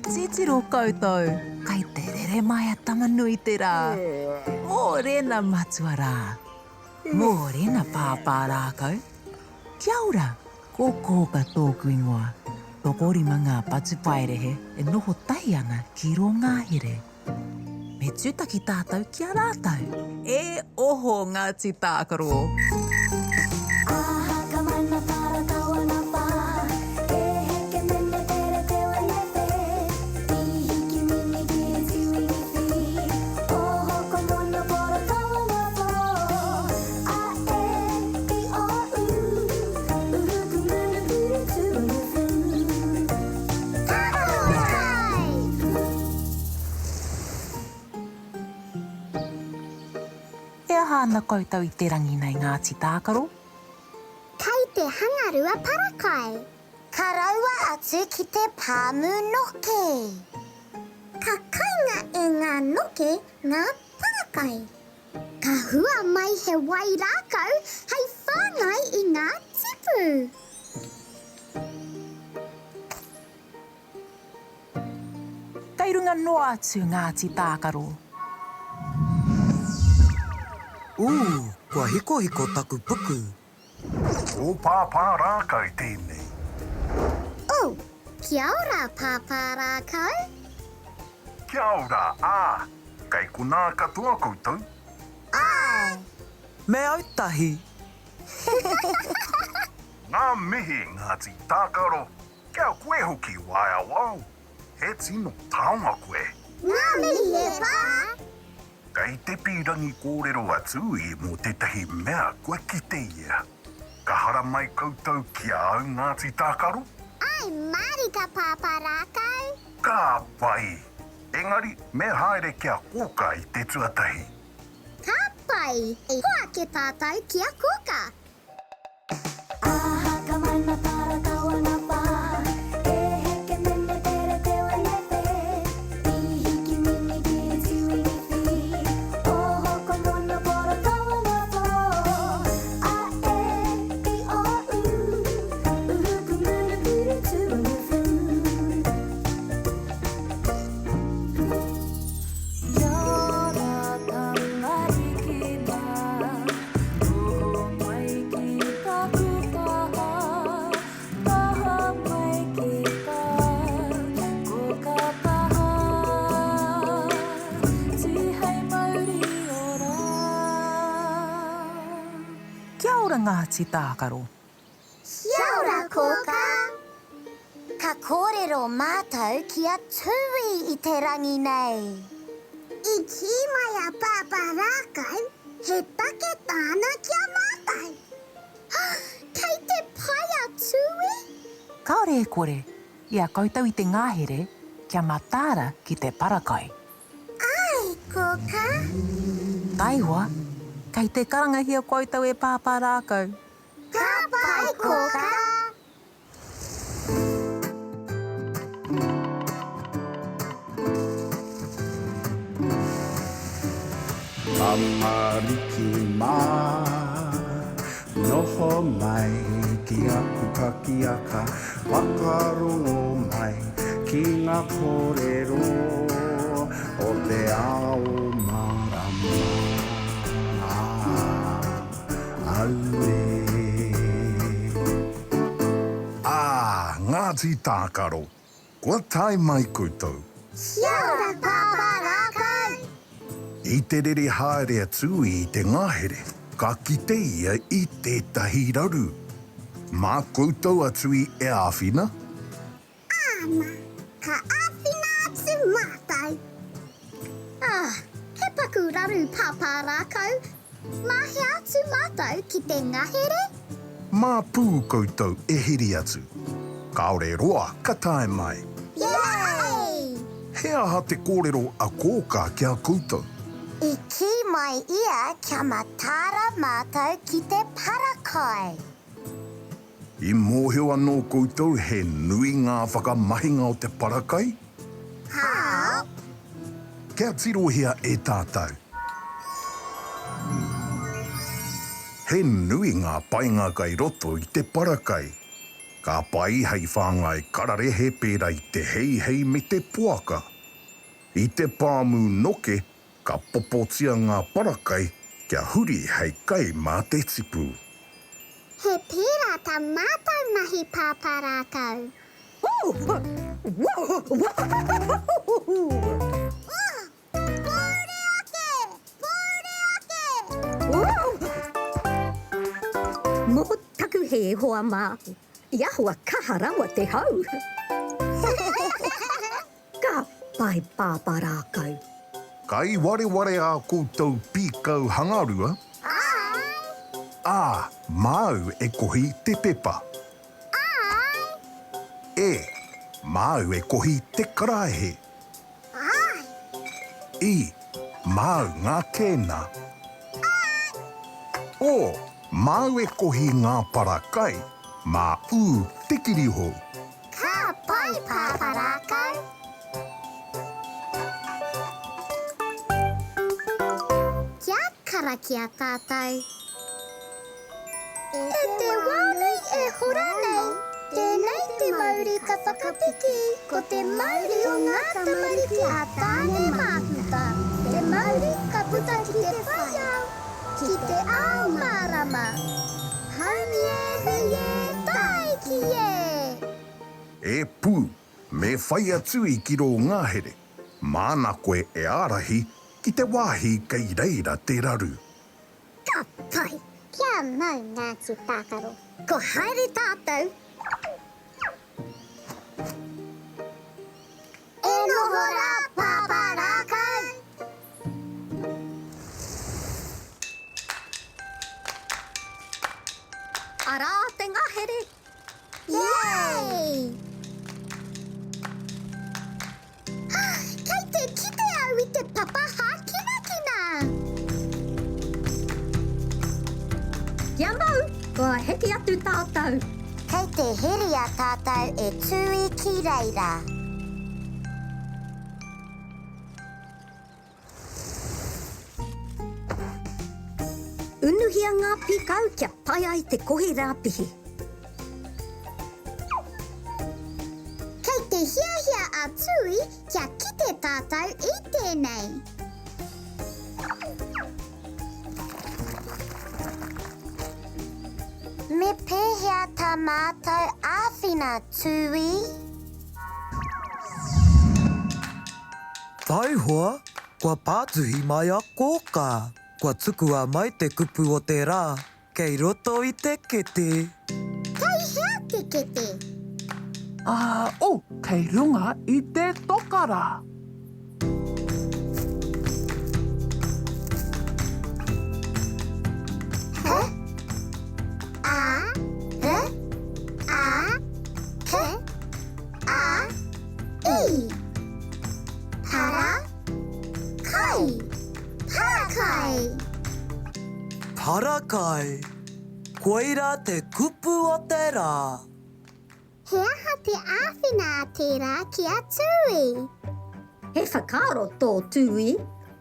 Titiro koutou, kai te rere mai a tamanui te rā. Mōrena matuara. Mōrena pāpārā kau. Kia ora, ko kōka tōku ingoa. Tōko rima ngā patu pairehe e noho tai ana ki ro ngāhere. Me tūtaki tātou kia rātou. E oho Ngāti Tākaro. Hāna koutou I te rangi nei Ngāti Tākaro. Kei te hangarua parakai. Ka raua atu ki te pāmu noke. Ka kainga e ngā noke ngā parakai. Ka hua mai he wai rākau hei whāngai I ngā tipu. Kei runga noa atu Ngāti Tākaro. Kua hiko taku puku. O pāpā rākau tēnei. Kia ora pāpā rākau. Kia ora, kei kuna katoa koutou. Ai. Me autahi. Ngā mihi Ngāti Tākaro, kia koe hoki waia wau. He tino taonga koe. Ngā mihi e pā. Kei te pirangi kōrero atu I mō tētahi mea koe ki te ia. Ka hara mai koutou kia au Ngāti Tākaro? Ai, marika pāpā rākau. Ka pai. Engari, me haere kia kōka I te tuatahi. Ka pai, e hoa ke tātou kia kōka. Aha, ka mana para kawana pā. E heke mene tere te wanepe. I hiki mini ki tui whiwhi. O hoko mono pora kawana pō. A e, I o u. Uhuku munu piri tuanufu. Kia ora Ngāti Tākaro. Kia ora kōka. Ka kōrero mātou kia tui I te rangi nei. I ki mai a pāpā rākau, he take tāna kia mātou. Kei te pai a tui. Kaore e kore, ia koutou I te ngāhere, kia matāra ki te parakai. Ai, kōka. Taiwa, kei te karangahia koutou e pāpā rākau. Ka pai, kōka. Amariki mā, noho mai ki aku kakiaka, whakarongo mai ki ngā kōrero o te ao marama. Aue. Ngāti Tākaro, kua tai mai koutou. Kia ora pāpā rākau. I te rere haere atu I te ngāhere, ka kite ia I tētahi raru. Mā koutou atu I e āwhina? Ana, ka āwhina atu mātou. He paku raru pāpā rākau. Mahi atu mātou ki te ngahere. Mā pū koutou e hiri atu. Kaore roa, ka tae mai. Yay! He aha te kōrero a kōka kia koutou. I ki mai ia kia matāra mātou ki te parakai. I mōhio anō koutou he nui ngā whakamahinga o te parakai? Hao? Kia tirohia e tātou. He nui ngā painga kai roto I te parakai. Ka pai hei whāngai kararehe pēra I te hei hei me te puaka. I te pāmu noke, ka popotia ngā parakai kia huri hei kai mā te tipu. He pērā tā mātou mahi pāparākau. Mō taku he hoa mā, ia hoa kaharawa te hau. Ka pai pāparākau. Kai ware ware a koutou pīkau hangarua. Ā, māu e kohi te pepa. E, māu e kohi te karaehe. I, māu ngā kēna. O, māu e kohi ngā parakai. Mā ū te kiriho. Ka pai pāparākau. Kia kara kia tātou. E te wānui e hora nei, tēnei te mauri ka whakapiki, ko te mauri o ngā tamariki a tāne māputa. Te mauri ka puta ki te whaiau, ki te ao mārama. Hauni e hui e, tai ki e. E pū, me whai atu I ki rō ngāhere. Māna koe e ārahi ki te wāhi kei reira te raru. Ka pai. Kia mau Ngāti Tākaro. Ko haere tātou. E noho rā pāparākau. Arā te ngahere. Yay! Kei te kite au I te papaha kina. Kia mau, kua heki atu tātou. Kei te heri a tātou e tui ki reira. Unuhia ngā pīkau kia pai ai te kohi rāpihi. Kei te hiahia a tui kia kite tātou I tēnei. Me pēhea tā mātou āwhina tui. Taihoa, kua pātuhi mai a kōka. Kua tukua mai te kupu o te rā, kei roto I te kete. Kei hea te kete. Kei runga I te tokara. Parakai, koira te kupu o te rā. He aha te āwhina a te rā ki a tui. He whakaaro tō tui,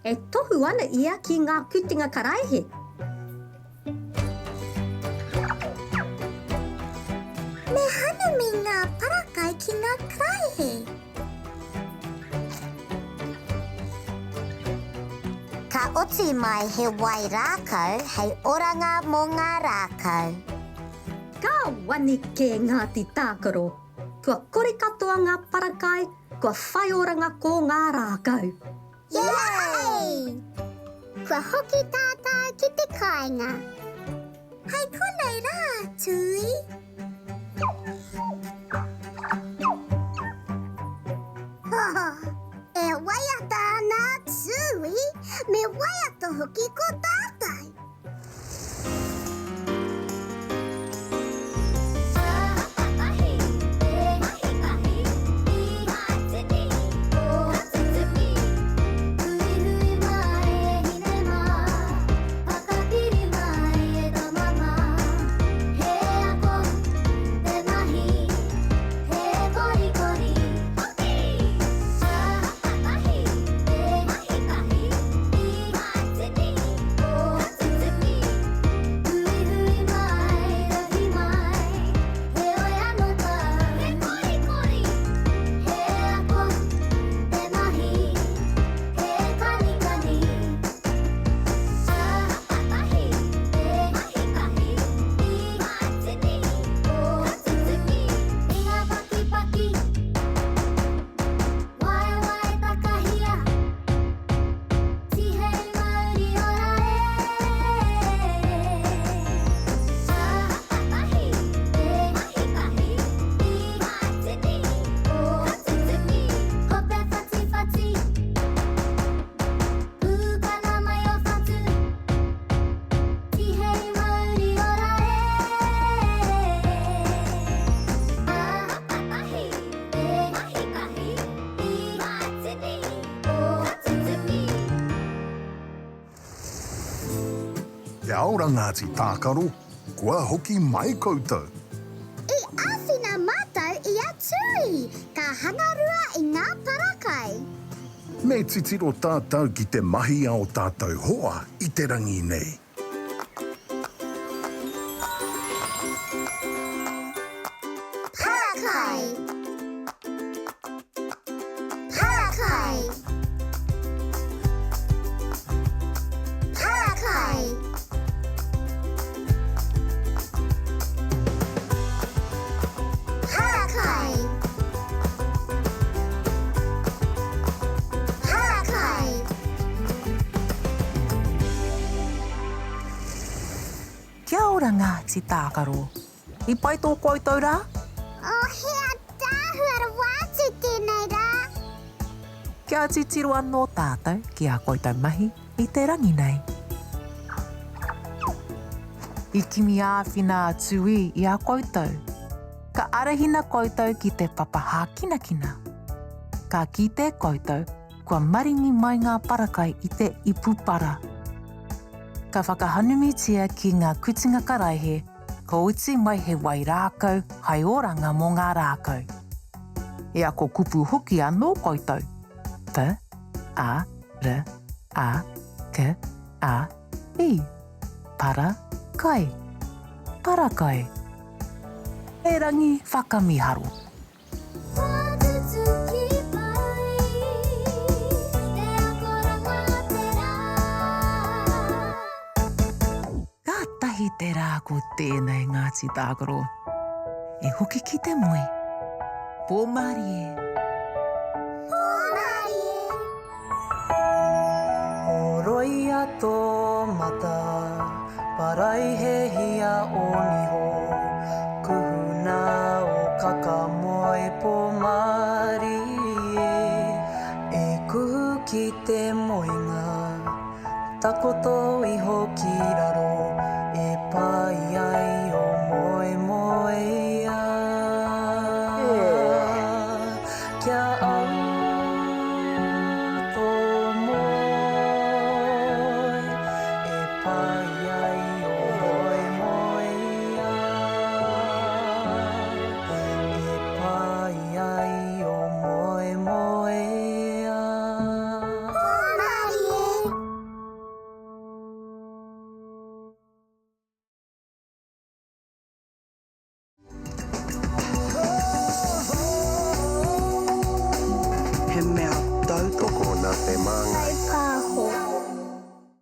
e tohu ana ia ki ngā kutinga karaihe. Me hana me ngā parakai ki ngā karaihe. Ka oti mai he wai rākau, hei oranga mō ngā rākau. Ka wani ke Ngāti Tākaro. Kua kore katoa ngā parakai, kua whai oranga ko ngā rākau. Yay! Kua hoki tātou ki te kāinga. Hei konei rā, tui. E waiata ana tui, me waiata hoki ko tātou. Oh Kia ora Ngāti Tākaro, kua hoki mai koutou. I āwhina mātou I a tui, ka hangarua I ngā parakai. Me titiro tātou ki te mahi a o tātou hoa I te rangi nei. Parakai. Parakai. Parakai. Parakai. Parakai. Kia ora Ngāti Tākaro. I pai tō koutou rā? O hea tāhuara wātu tēnei rā. Kia titiro anō tātou ki a koutou mahi I te rangi nei. I kimi āwhina tui I a koutou. Ka arahina koutou ki te papaha kinakina. Ka kite koutou kua maringi mai ngā parakai I te ipupara. Ka whakahanumitia ki ngā kutinga karaihe, ko uti mai he wai rākau, hai oranga mō ngā rākau. E ako kupu hoki anō koutou. P, A, R, A, K, A, I. Para, kai. Parakai. E rangi whakamiharo. Wātutuki mai, te akora ngā te rā. Ka tahi te rā ko tēnei Ngāti Tākaro. E hoki ki te moe. Pōmari e. Oroia tō mata, parai he hia o niho. Kuhuna o kakamoe pōmari e kuhu ki te moenga, takoto iho ki raro.